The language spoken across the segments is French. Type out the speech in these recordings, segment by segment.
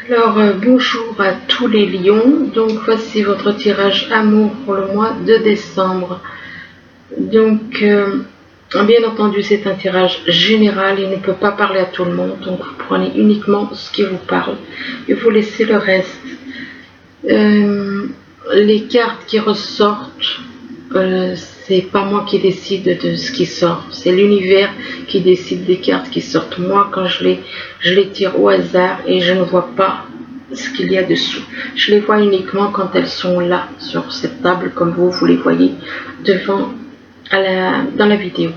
Alors, bonjour à tous les lions. Donc, voici votre tirage amour pour le mois de décembre. Donc, bien entendu, c'est un tirage général. Il ne peut pas parler à tout le monde. Donc, vous prenez uniquement ce qui vous parle et vous laissez le reste. Les cartes qui ressortent, c'est pas moi qui décide de ce qui sort. C'est l'univers qui décide des cartes qui sortent. Moi, quand je les tire au hasard et je ne vois pas ce qu'il y a dessous. Je les vois uniquement quand elles sont là, sur cette table, comme vous les voyez devant dans la vidéo.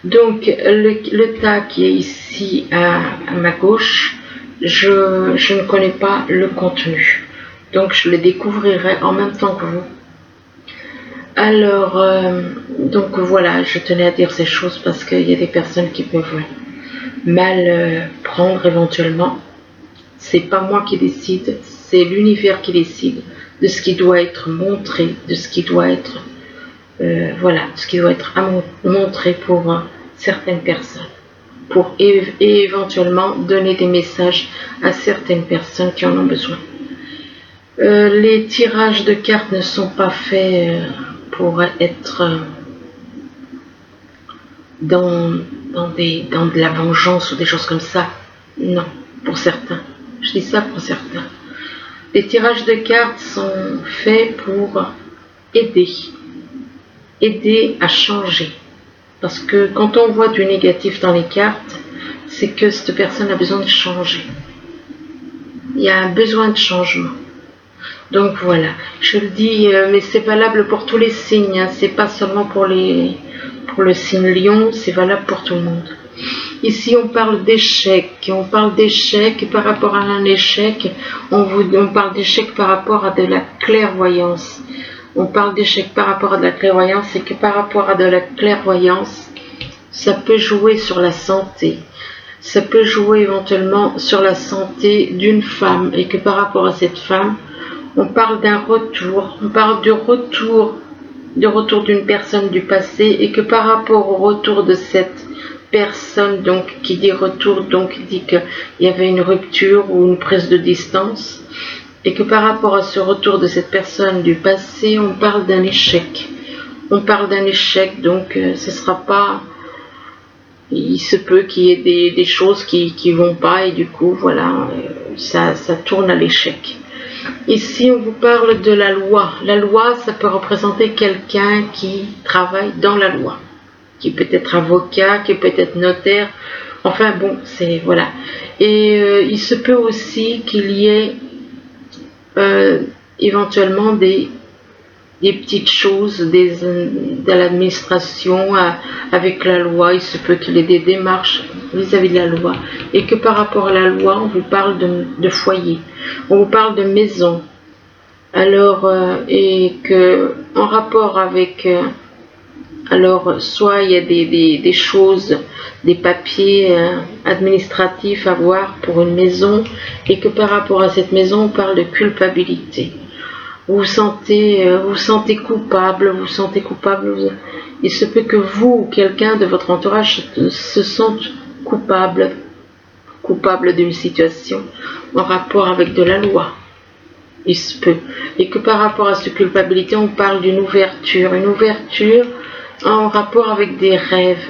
Donc, le tas qui est ici à ma gauche, je ne connais pas le contenu. Donc, je le découvrirai en même temps que vous. Alors, donc voilà, je tenais à dire ces choses parce qu'il y a des personnes qui peuvent mal prendre éventuellement. C'est pas moi qui décide, c'est l'univers qui décide de ce qui doit être montré, de ce qui doit être, voilà, ce qui doit être montré pour certaines personnes, pour éventuellement donner des messages à certaines personnes qui en ont besoin. Les tirages de cartes ne sont pas faits pour être dans de la vengeance ou des choses comme ça. Non, pour certains. Je dis ça pour certains. Les tirages de cartes sont faits pour aider à changer. Parce que quand on voit du négatif dans les cartes, c'est que cette personne a besoin de changer. Il y a un besoin de changement. Donc voilà, je le dis, mais c'est valable pour tous les signes, hein. C'est pas seulement pour le signe lion, c'est valable pour tout le monde. Ici, on parle d'échec. On parle d'échec par rapport à un échec. On parle d'échec par rapport à de la clairvoyance. On parle d'échec par rapport à de la clairvoyance et que par rapport à de la clairvoyance, ça peut jouer sur la santé. Ça peut jouer éventuellement sur la santé d'une femme et que par rapport à cette femme, on parle d'un retour. On parle du retour d'une personne du passé et que par rapport au retour de cette personne, donc qui dit retour, donc dit qu'il y avait une rupture ou une prise de distance et que par rapport à ce retour de cette personne du passé, on parle d'un échec. On parle d'un échec, donc ce sera pas, il se peut qu'il y ait des choses qui vont pas et du coup voilà, ça tourne à l'échec. Ici, on vous parle de la loi. La loi, ça peut représenter quelqu'un qui travaille dans la loi, qui peut être avocat, qui peut être notaire. Enfin bon, c'est voilà. Et il se peut aussi qu'il y ait éventuellement des petites choses de l'administration avec la loi. Il se peut qu'il y ait des démarches vis-à-vis de la loi et que par rapport à la loi, on vous parle de foyer, on vous parle de maison. Alors, et que en rapport avec, alors soit il y a des choses, des papiers administratifs à voir pour une maison et que par rapport à cette maison, on parle de culpabilité. Vous vous sentez coupable, il se peut que vous ou quelqu'un de votre entourage se sente coupable d'une situation en rapport avec de la loi. Il se peut. Et que par rapport à cette culpabilité, on parle d'une ouverture en rapport avec des rêves.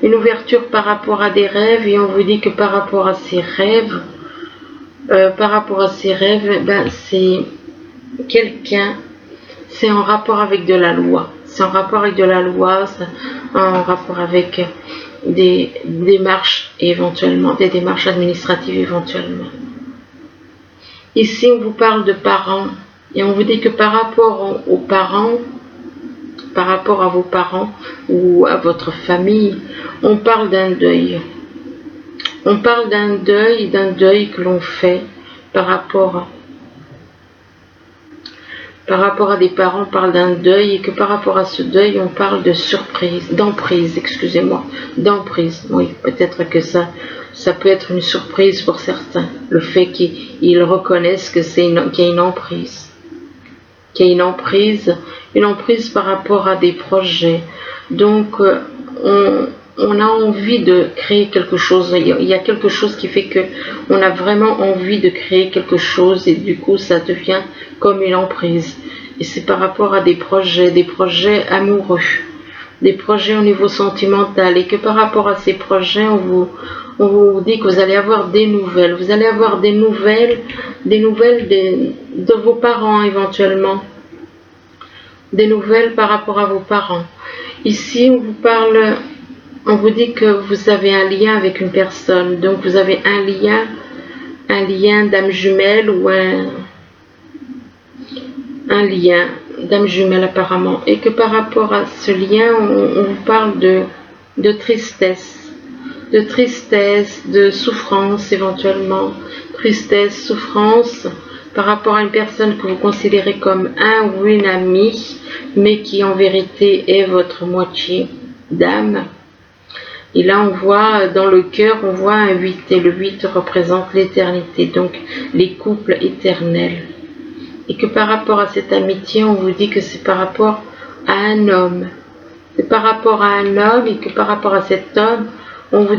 Une ouverture par rapport à des rêves et on vous dit que par rapport à ces rêves, ben c'est quelqu'un, c'est en rapport avec de la loi. C'est en rapport avec de la loi, en rapport avec des démarches éventuellement, des démarches administratives éventuellement. Ici, on vous parle de parents et on vous dit que par rapport aux parents, par rapport à vos parents ou à votre famille, on parle d'un deuil. On parle d'un deuil que l'on fait par rapport à des parents, on parle d'un deuil et que par rapport à ce deuil, on parle de surprise, d'emprise, excusez-moi, d'emprise. Oui, peut-être que ça peut être une surprise pour certains, le fait qu'ils reconnaissent que qu'il y a une emprise. Qu'il y a une emprise par rapport à des projets. Donc, on a envie de créer quelque chose. Il y a quelque chose qui fait que on a vraiment envie de créer quelque chose et du coup ça devient comme une emprise. Et c'est par rapport à des projets amoureux, des projets au niveau sentimental, et que par rapport à ces projets, on vous dit que vous allez avoir des nouvelles. Vous allez avoir des nouvelles de vos parents éventuellement, des nouvelles par rapport à vos parents. Ici, on vous dit que vous avez un lien avec une personne, donc vous avez un lien d'âme jumelle ou un lien d'âme jumelle apparemment, et que par rapport à ce lien, on vous parle de tristesse, de souffrance éventuellement, tristesse, souffrance par rapport à une personne que vous considérez comme un ou une amie, mais qui en vérité est votre moitié d'âme. Et là, on voit dans le cœur, on voit un 8, et le 8 représente l'éternité, donc les couples éternels. Et que par rapport à cette amitié, on vous dit que c'est par rapport à un homme. C'est par rapport à un homme, et que par rapport à cet homme, on vous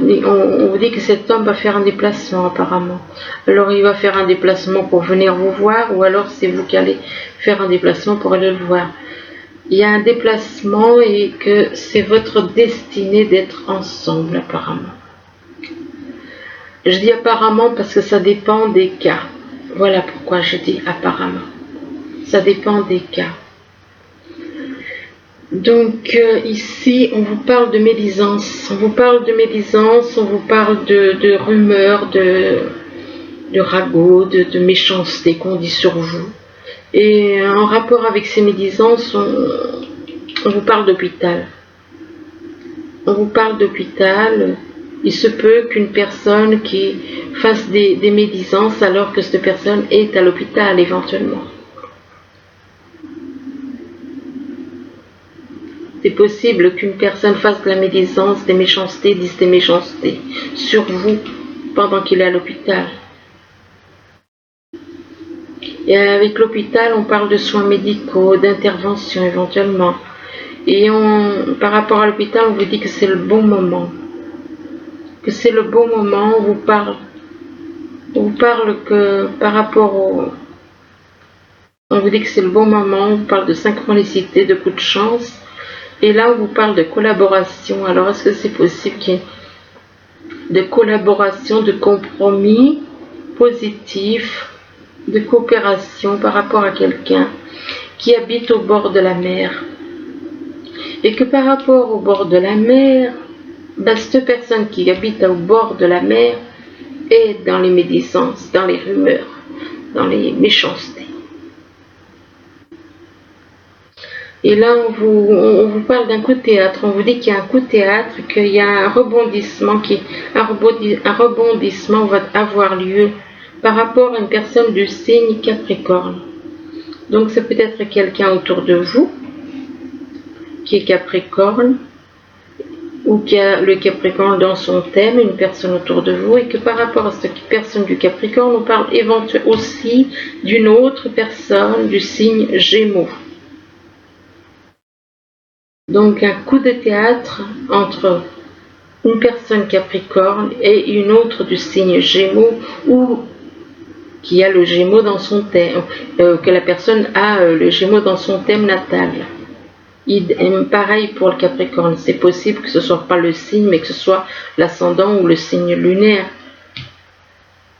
dit que cet homme va faire un déplacement apparemment. Alors il va faire un déplacement pour venir vous voir, ou alors c'est vous qui allez faire un déplacement pour aller le voir. Il y a un déplacement et que c'est votre destinée d'être ensemble apparemment. Je dis apparemment parce que ça dépend des cas. Voilà pourquoi je dis apparemment. Ça dépend des cas. Donc ici, on vous parle de médisance. On vous parle de médisance, on vous parle de rumeurs, de ragots, de méchanceté qu'on dit sur vous. Et en rapport avec ces médisances, on vous parle d'hôpital. On vous parle d'hôpital. Il se peut qu'une personne qui fasse des médisances alors que cette personne est à l'hôpital éventuellement. C'est possible qu'une personne fasse de la médisance, des méchancetés, dise des méchancetés sur vous pendant qu'il est à l'hôpital. Et avec l'hôpital, on parle de soins médicaux, d'intervention éventuellement. Et par rapport à l'hôpital, on vous dit que c'est le bon moment. Que c'est le bon moment, on vous parle que par rapport on vous dit que c'est le bon moment, on vous parle de synchronicité, de coup de chance. Et là, on vous parle de collaboration. Alors, est-ce que c'est possible qu'il y ait de collaboration, de compromis positif, de coopération par rapport à quelqu'un qui habite au bord de la mer? Et que par rapport au bord de la mer, cette personne qui habite au bord de la mer est dans les médisances, dans les rumeurs, dans les méchancetés. Et là, on vous parle d'un coup de théâtre. On vous dit qu'il y a un coup de théâtre, qu'il y a un rebondissement, un rebondissement va avoir lieu par rapport à une personne du signe Capricorne. Donc, c'est peut-être quelqu'un autour de vous qui est Capricorne, ou qui a le Capricorne dans son thème, une personne autour de vous, et que par rapport à cette personne du Capricorne, on parle éventuellement aussi d'une autre personne du signe Gémeaux. Donc un coup de théâtre entre une personne Capricorne et une autre du signe Gémeaux, ou qui a le Gémeaux dans son thème, que la personne a le Gémeaux dans son thème natal. Pareil pour le Capricorne, c'est possible que ce ne soit pas le signe, mais que ce soit l'ascendant ou le signe lunaire.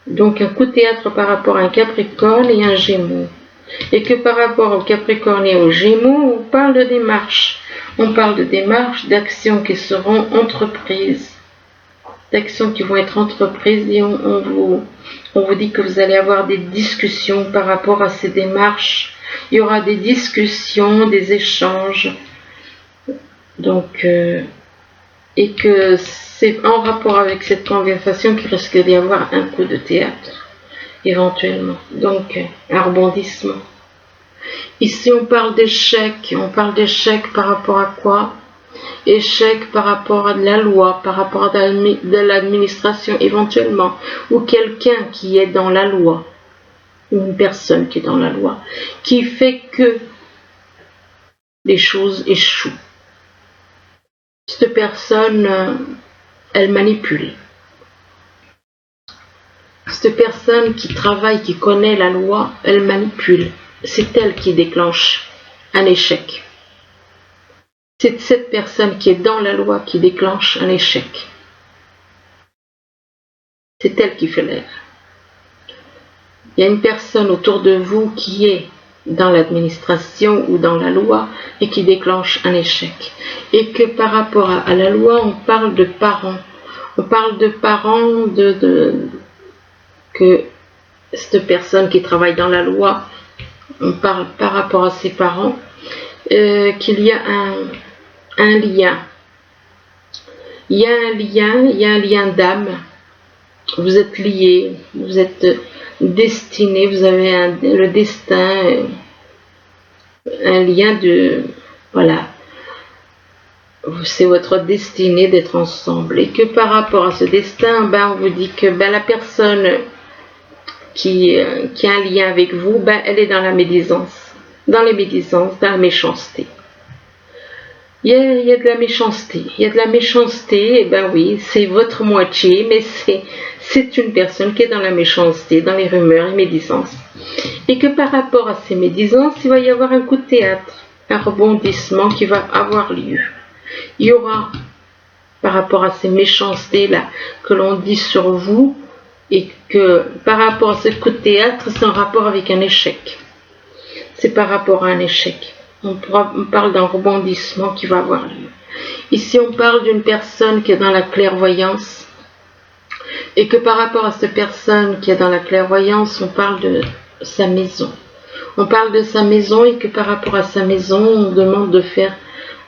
Donc un coup de théâtre par rapport à un Capricorne et un Gémeaux. Et que par rapport au Capricorne et au Gémeaux, on parle de démarches. On parle de démarches, d'actions qui seront entreprises. D'actions qui vont être entreprises, et on vous dit que vous allez avoir des discussions par rapport à ces démarches. Il y aura des discussions, des échanges. Donc, et que c'est en rapport avec cette conversation qu'il risque d'y avoir un coup de théâtre, éventuellement. Donc, un rebondissement. Ici, on parle d'échec. On parle d'échec par rapport à quoi? Échec par rapport à de la loi, par rapport à de l'administration éventuellement, ou quelqu'un qui est dans la loi, une personne qui est dans la loi, qui fait que les choses échouent. Cette personne, elle manipule. Cette personne qui travaille, qui connaît la loi, elle manipule. C'est elle qui déclenche un échec. C'est cette personne qui est dans la loi qui déclenche un échec. C'est elle qui fait l'erreur. Il y a une personne autour de vous qui est dans l'administration ou dans la loi et qui déclenche un échec. Et que par rapport à la loi, on parle de parents. On parle de parents que cette personne qui travaille dans la loi, on parle par rapport à ses parents, qu'il y a un lien. Il y a un lien d'âme. Vous êtes liés, vous êtes destinés, vous avez le destin, un lien de... Voilà. C'est votre destinée d'être ensemble. Et que par rapport à ce destin, on vous dit que la personne qui a un lien avec vous, elle est dans la médisance. Dans les médisances, dans la méchanceté. Il y a de la méchanceté. Il y a de la méchanceté, oui, c'est votre moitié, mais c'est une personne qui est dans la méchanceté, dans les rumeurs et médisances. Et que par rapport à ces médisances, il va y avoir un coup de théâtre, un rebondissement qui va avoir lieu. Il y aura, par rapport à ces méchancetés-là que l'on dit sur vous, et que par rapport à ce coup de théâtre, c'est en rapport avec un échec. C'est par rapport à un échec. On parle d'un rebondissement qui va avoir lieu. Ici, on parle d'une personne qui est dans la clairvoyance. Et que par rapport à cette personne qui est dans la clairvoyance, on parle de sa maison. On parle de sa maison et que par rapport à sa maison, on demande de faire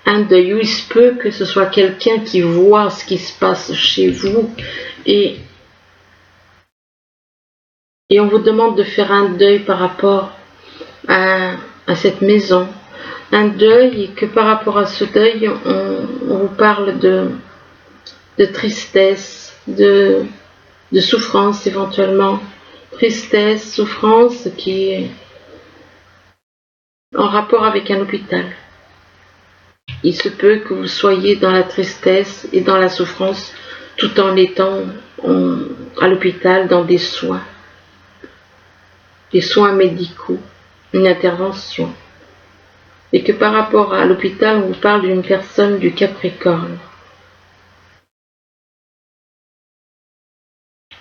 un deuil. Où il se peut que ce soit quelqu'un qui voit ce qui se passe chez vous et on vous demande de faire un deuil par rapport à cette maison. Un deuil et que par rapport à ce deuil, on vous parle de tristesse, de souffrance éventuellement. Tristesse, souffrance qui est en rapport avec un hôpital. Il se peut que vous soyez dans la tristesse et dans la souffrance tout en étant à l'hôpital dans des soins médicaux, une intervention. Et que par rapport à l'hôpital, on vous parle d'une personne du Capricorne.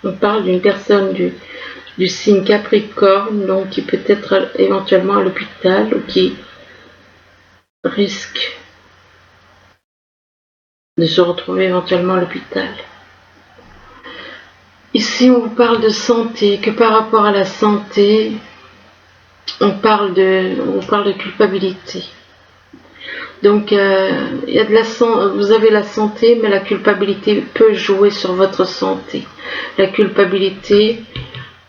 On parle d'une personne du signe Capricorne, donc qui peut être éventuellement à l'hôpital ou qui risque de se retrouver éventuellement à l'hôpital. Ici, on vous parle de santé, que par rapport à la santé, on vous parle de culpabilité. Donc, il y a vous avez la santé, mais la culpabilité peut jouer sur votre santé. La culpabilité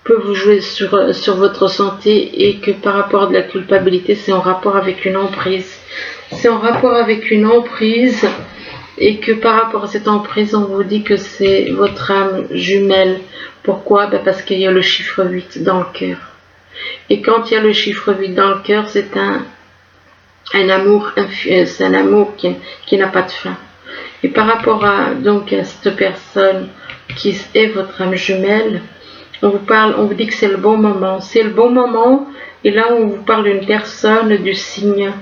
peut vous jouer sur votre santé et que par rapport à de la culpabilité, c'est en rapport avec une emprise. C'est en rapport avec une emprise et que par rapport à cette emprise, on vous dit que c'est votre âme jumelle. Pourquoi? Parce qu'il y a le chiffre 8 dans le cœur. Et quand il y a le chiffre 8 dans le cœur, c'est un amour qui n'a pas de fin. Et par rapport à cette personne qui est votre âme jumelle, on vous dit que c'est le bon moment. C'est le bon moment. Et là, on vous parle d'une personne du signe,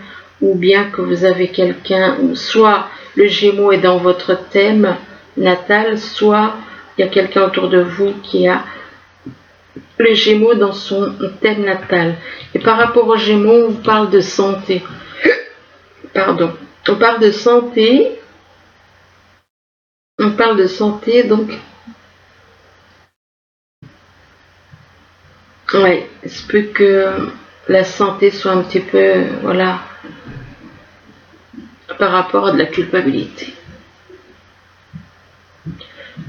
ou bien que vous avez quelqu'un, soit le Gémeaux est dans votre thème natal, soit il y a quelqu'un autour de vous qui a le Gémeaux dans son thème natal. Et par rapport au Gémeaux, on vous parle de santé. Pardon. On parle de santé. On parle de santé, donc. Ouais, il se peut que la santé soit un petit peu, voilà, par rapport à de la culpabilité.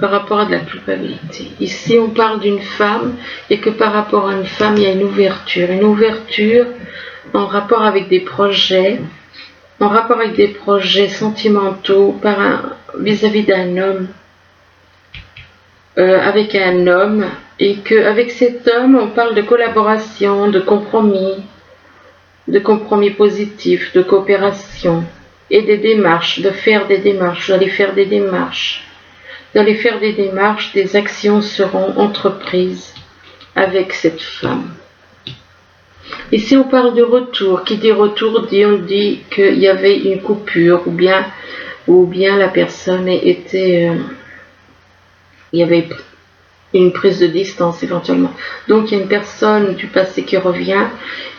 Par rapport à de la culpabilité. Ici, on parle d'une femme et que par rapport à une femme, il y a une ouverture. Une ouverture en rapport avec des projets, sentimentaux vis-à-vis d'un homme, avec un homme, et qu'avec cet homme, on parle de collaboration, de compromis positifs, de coopération. et des démarches, de faire des démarches, d'aller faire des démarches. D'aller faire des démarches, des actions seront entreprises avec cette femme. Et si on parle de retour, qui dit retour, on dit qu'il y avait une coupure, ou bien la personne était, il y avait une prise de distance éventuellement. Donc il y a une personne du passé qui revient,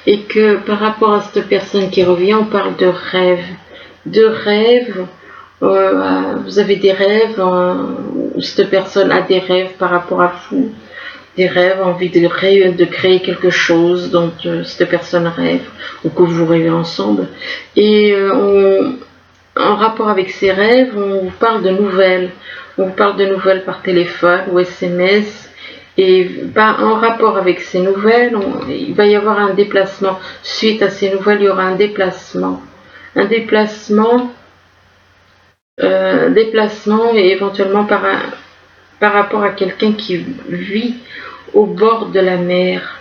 et que par rapport à cette personne qui revient, on parle de rêve. De rêve, vous avez des rêves, cette personne a des rêves par rapport à vous, des rêves, envie de créer quelque chose dont cette personne rêve, ou que vous rêvez ensemble. Et en rapport avec ces rêves, on vous parle de nouvelles. On vous parle de nouvelles par téléphone ou SMS. Et en rapport avec ces nouvelles, il va y avoir un déplacement. Suite à ces nouvelles, il y aura un déplacement. Un déplacement et éventuellement par rapport à quelqu'un qui vit au bord de la mer.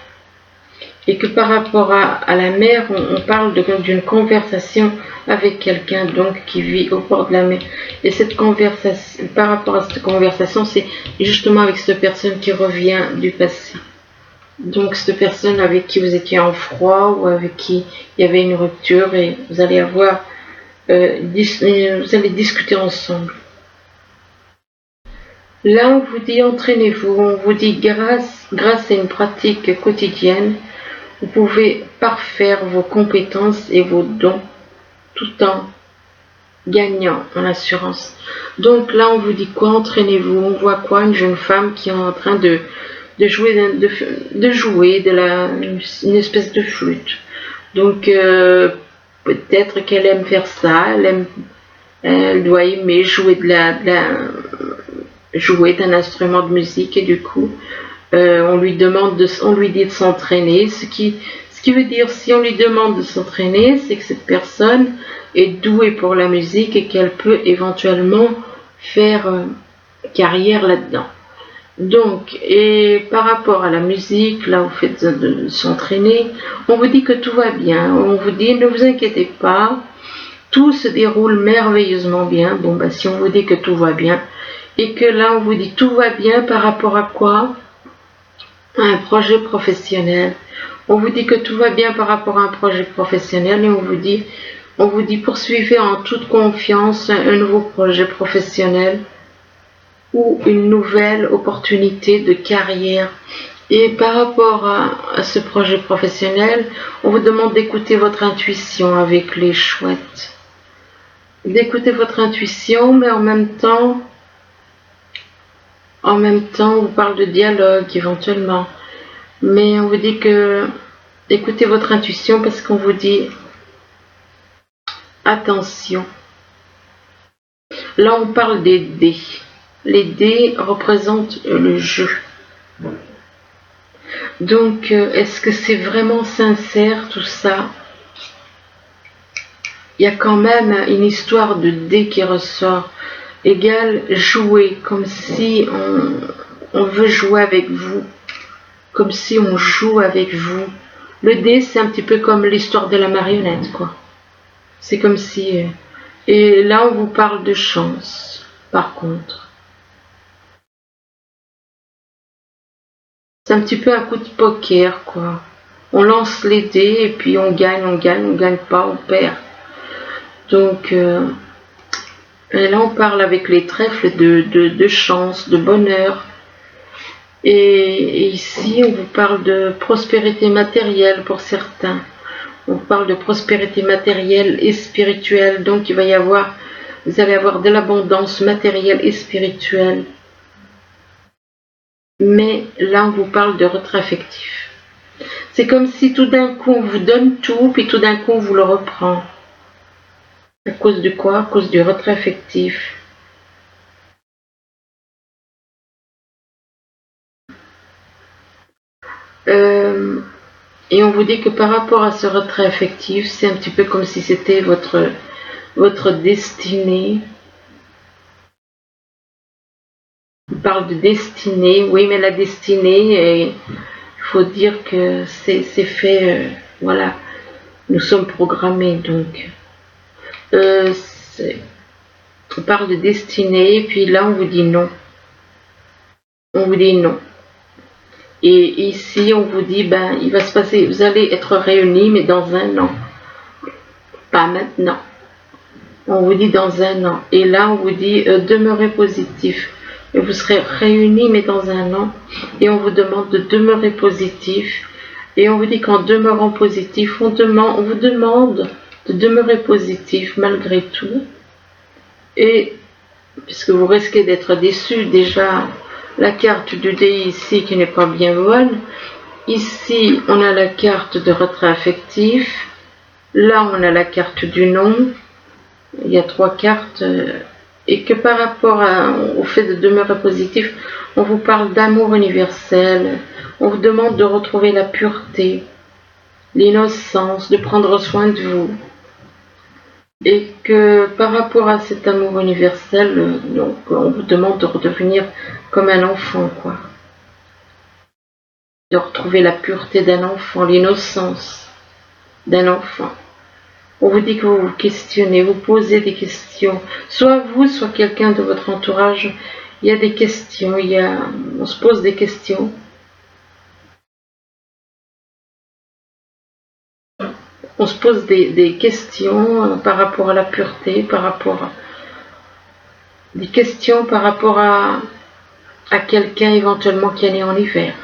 Et que par rapport à la mer, on parle d'une conversation avec quelqu'un donc qui vit au bord de la mer. Et cette conversation, par rapport à cette conversation, c'est justement avec cette personne qui revient du passé. Donc cette personne avec qui vous étiez en froid, ou avec qui il y avait une rupture, et vous allez avoir vous allez discuter ensemble. Là, on vous dit entraînez-vous, on vous dit grâce à une pratique quotidienne, vous pouvez parfaire vos compétences et vos dons tout en gagnant en assurance. Donc là, on vous dit quoi? Entraînez-vous. On voit quoi? Une jeune femme qui est en train de jouer une espèce de flûte. Donc peut-être qu'elle aime faire ça. Elle doit aimer jouer jouer d'un instrument de musique, et du coup on lui dit de s'entraîner, ce qui veut dire, si on lui demande de s'entraîner, c'est que cette personne est douée pour la musique et qu'elle peut éventuellement faire carrière là-dedans. Donc, et par rapport à la musique, là vous faites de s'entraîner, on vous dit que tout va bien, on vous dit ne vous inquiétez pas, tout se déroule merveilleusement bien. Bon, si on vous dit que tout va bien, et que là on vous dit tout va bien par rapport à quoi? Un projet professionnel. On vous dit que tout va bien par rapport à un projet professionnel, et on vous dit poursuivez en toute confiance un nouveau projet professionnel ou une nouvelle opportunité de carrière. Et par rapport à ce projet professionnel, on vous demande d'écouter votre intuition avec les chouettes. D'écouter votre intuition, mais en même temps, on vous parle de dialogue éventuellement. Mais on vous dit que écoutez votre intuition, parce qu'on vous dit attention. Là, on parle des dés. Les dés représentent le jeu. Donc, est-ce que c'est vraiment sincère tout ça? Il y a quand même une histoire de dés qui ressort. Égale jouer, comme si on veut jouer avec vous. Comme si on joue avec vous. Le dé, c'est un petit peu comme l'histoire de la marionnette, quoi. C'est comme si... Et là, on vous parle de chance, par contre. C'est un petit peu un coup de poker, quoi. On lance les dés, et puis on gagne pas, on perd. Donc, et là, on parle avec les trèfles de chance, de bonheur. Et ici, on vous parle de prospérité matérielle pour certains. On parle de prospérité matérielle et spirituelle. Donc, vous allez avoir de l'abondance matérielle et spirituelle. Mais là, on vous parle de retrait affectif. C'est comme si tout d'un coup, on vous donne tout, puis tout d'un coup, on vous le reprend. À cause de quoi? À cause du retrait affectif. Et on vous dit que par rapport à ce retrait affectif, c'est un petit peu comme si c'était votre destinée. On parle de destinée, oui, mais la destinée, il faut dire que c'est fait, voilà, nous sommes programmés, donc. on parle de destinée, et puis là on vous dit non. On vous dit non. Et ici on vous dit, ben il va se passer, vous allez être réunis, mais dans un an. Pas maintenant. On vous dit dans un an. Et là on vous dit, demeurez positif. Et vous serez réunis, mais dans un an. Et on vous demande de demeurer positif. Et on vous dit qu'en demeurant positif, on vous demande de demeurer positif malgré tout. Et puisque vous risquez d'être déçu, déjà la carte du dé ici qui n'est pas bien bonne. Ici on a la carte de retrait affectif. Là on a la carte du non. Il y a 3 cartes. Et que par rapport au fait de demeurer positif, on vous parle d'amour universel. On vous demande de retrouver la pureté, l'innocence, de prendre soin de vous. Et que par rapport à cet amour universel, donc on vous demande de redevenir comme un enfant, quoi. De retrouver la pureté d'un enfant, l'innocence d'un enfant. On vous dit que vous vous questionnez, vous posez des questions. Soit vous, soit quelqu'un de votre entourage. Il y a des questions, on se pose des questions. On se pose des questions par rapport à la pureté, des questions par rapport à quelqu'un éventuellement qui est né en hiver.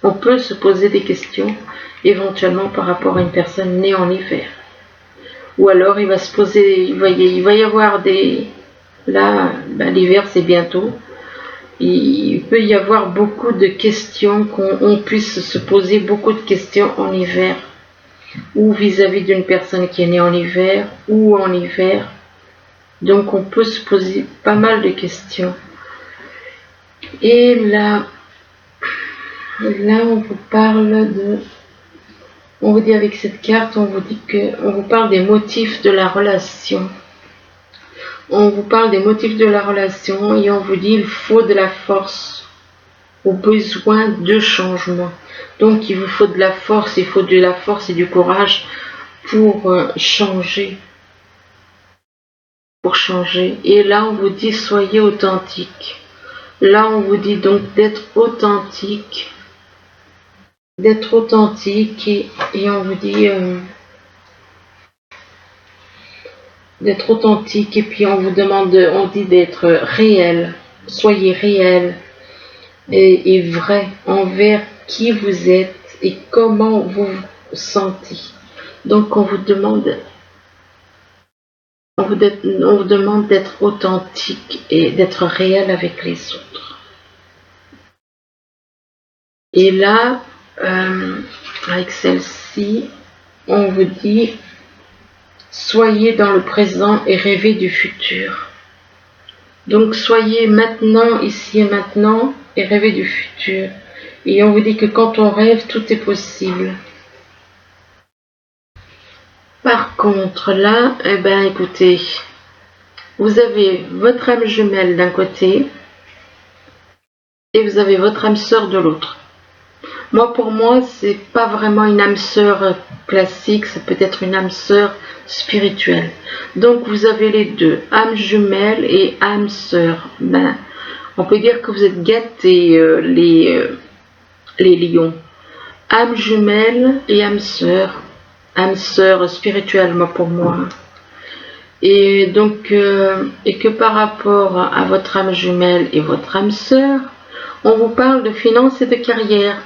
On peut se poser des questions éventuellement par rapport à une personne née en hiver. Ou alors il va se poser, il va y avoir des... Là, l'hiver c'est bientôt. Il peut y avoir beaucoup de questions, qu'on puisse se poser beaucoup de questions en hiver. Ou vis-à-vis d'une personne qui est née en hiver, ou en hiver. Donc on peut se poser pas mal de questions. Et là on vous parle de... On vous dit avec cette carte, on vous parle des motifs de la relation. On vous parle des motifs de la relation et on vous dit il faut de la force au besoin de changement. Donc il vous faut de la force, il faut de la force et du courage pour changer. Pour changer. Et là on vous dit soyez authentique. Là on vous dit donc d'être authentique. D'être authentique et on vous dit d'être authentique et puis on vous demande, on dit d'être réel. Soyez réel et vrai envers qui vous êtes et comment vous vous sentez. Donc on vous demande d'être authentique et d'être réel avec les autres. Et là, avec celle-ci, on vous dit soyez dans le présent et rêvez du futur. Donc soyez maintenant, ici et maintenant, et rêvez du futur. Et on vous dit que quand on rêve, tout est possible. Par contre, là, écoutez, vous avez votre âme jumelle d'un côté, et vous avez votre âme sœur de l'autre. Pour moi, c'est pas vraiment une âme sœur classique, c'est peut-être une âme sœur spirituelle. Donc vous avez les deux, âme jumelle et âme sœur. On peut dire que vous êtes gâtés, les lions. Âme jumelle et âme sœur spirituelle, pour moi. Et donc, et que par rapport à votre âme jumelle et votre âme sœur, on vous parle de finances et de carrière.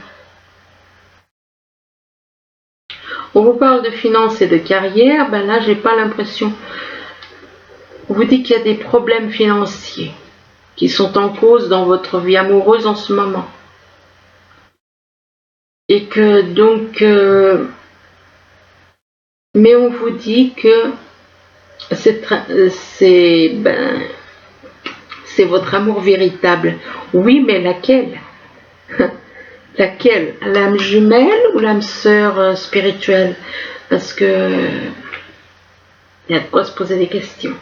On vous parle de finances et de carrière, là j'ai pas l'impression. On vous dit qu'il y a des problèmes financiers qui sont en cause dans votre vie amoureuse en ce moment. Et que donc, mais on vous dit que c'est votre amour véritable. Oui, mais laquelle? Laquelle? L'âme jumelle ou l'âme sœur spirituelle? Parce que il y a de quoi se poser des questions.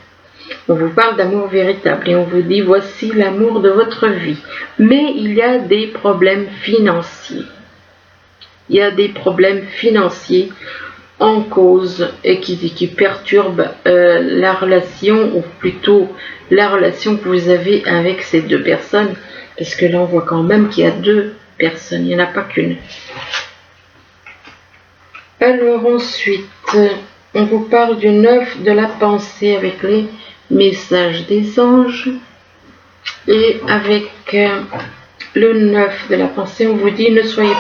On vous parle d'amour véritable et on vous dit voici l'amour de votre vie. Mais il y a des problèmes financiers. Il y a des problèmes financiers en cause et qui perturbe la relation, ou plutôt la relation que vous avez avec ces deux personnes, parce que là on voit quand même qu'il y a deux personnes, il n'y en a pas qu'une. Alors ensuite, on vous parle du 9 de la pensée avec les messages des anges, et avec le 9 de la pensée, on vous dit ne soyez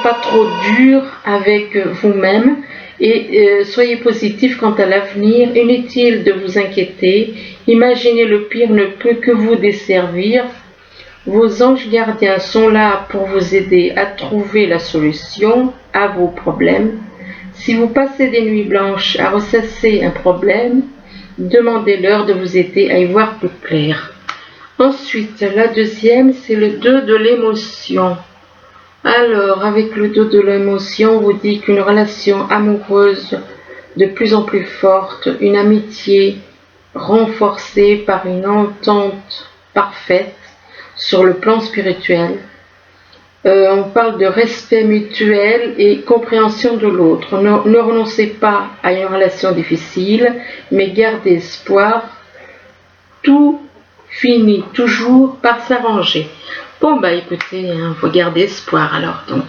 pas trop dur avec vous-même et soyez positif quant à l'avenir. Inutile de vous inquiéter. Imaginez le pire ne peut que vous desservir. Vos anges gardiens sont là pour vous aider à trouver la solution à vos problèmes. Si vous passez des nuits blanches à ressasser un problème, demandez-leur de vous aider à y voir plus clair. Ensuite, la deuxième, c'est le 2 de l'émotion. Alors, avec le 2 de l'émotion, on vous dit qu'une relation amoureuse de plus en plus forte, une amitié renforcée par une entente parfaite sur le plan spirituel. On parle de respect mutuel et compréhension de l'autre. Ne renoncez pas à une relation difficile, mais gardez espoir. Tout finit toujours par s'arranger. Bon bah écoutez, faut garder espoir alors. Donc,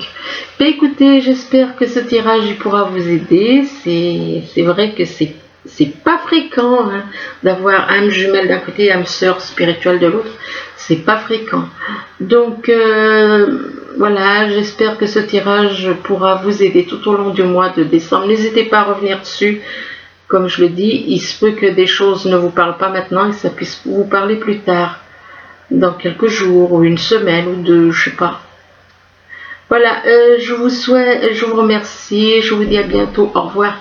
bah écoutez, j'espère que ce tirage pourra vous aider. C'est vrai que c'est pas fréquent d'avoir âme jumelle d'un côté et âme sœur spirituelle de l'autre. C'est pas fréquent. Donc voilà, j'espère que ce tirage pourra vous aider tout au long du mois de décembre. N'hésitez pas à revenir dessus. Comme je le dis, il se peut que des choses ne vous parlent pas maintenant et ça puisse vous parler plus tard, dans quelques jours ou une semaine ou deux, je sais pas. Voilà, je vous remercie, je vous dis à bientôt, au revoir.